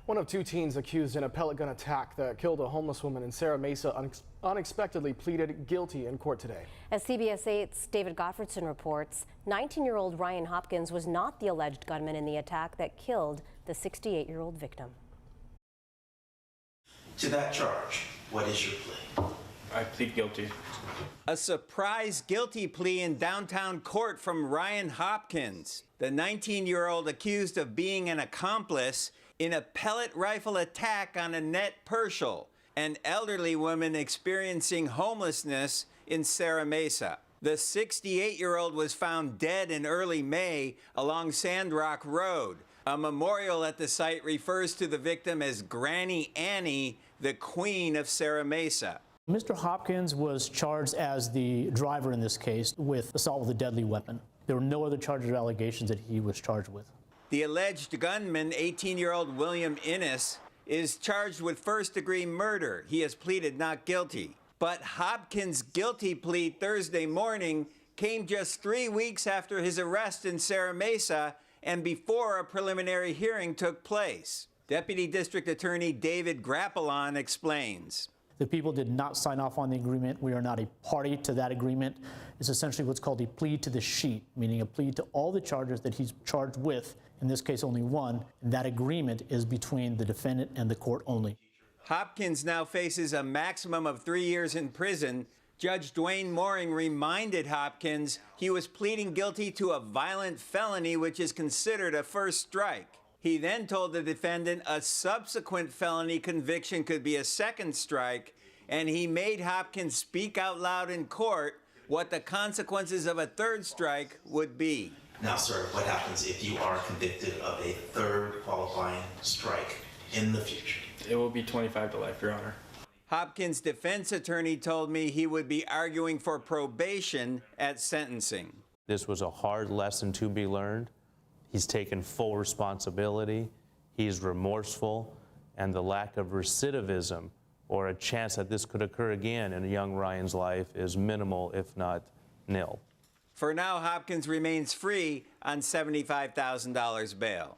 One of two teens accused in a pellet gun attack that killed a homeless woman in Serra Mesa unexpectedly pleaded guilty in court today. As CBS 8's David Gottfredson reports, 19-year-old Ryan Hopkins was not the alleged gunman in the attack that killed the 68-year-old victim. To that charge, what is your plea? I plead guilty. A surprise guilty plea in downtown court from Ryan Hopkins, the 19-year-old accused of being an accomplice in a pellet rifle attack on Annette Pershal, an elderly woman experiencing homelessness in Serra Mesa. The 68-year-old was found dead in early May along Sandrock Road. A memorial at the site refers to the victim as Granny Annie, the Queen of Serra Mesa. Mr. Hopkins was charged as the driver in this case with assault with a deadly weapon. There were no other charges or allegations that he was charged with. The alleged gunman, 18-year-old William Innes, is charged with first-degree murder. He has pleaded not guilty. But Hopkins' guilty plea Thursday morning came just 3 weeks after his arrest in Serra Mesa and before a preliminary hearing took place. Deputy District Attorney David Grappelon explains. The people did not sign off on the agreement. We are not a party to that agreement. It's essentially what's called a plea to the sheet, meaning a plea to all the charges that he's charged with, in this case only one, and that agreement is between the defendant and the court only. Hopkins now faces a maximum of 3 years in prison. Judge Dwayne Mooring reminded Hopkins he was pleading guilty to a violent felony, which is considered a first strike. He then told the defendant a subsequent felony conviction could be a second strike, and he made Hopkins speak out loud in court what the consequences of a third strike would be. Now, sir, what happens if you are convicted of a third qualifying strike in the future? It will be 25 to life, Your Honor. Hopkins' defense attorney told me he would be arguing for probation at sentencing. This was a hard lesson to be learned. He's taken full responsibility, he's remorseful, and the lack of recidivism or a chance that this could occur again in a young Ryan's life is minimal, if not nil. For now, Hopkins remains free on $75,000 bail.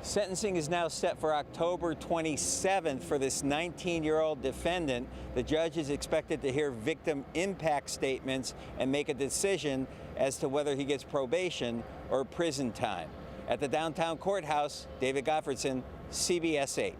Sentencing is now set for October 27th for this 19-year-old defendant. The judge is expected to hear victim impact statements and make a decision as to whether he gets probation or prison time. At the downtown courthouse, David Gottfredson, CBS 8.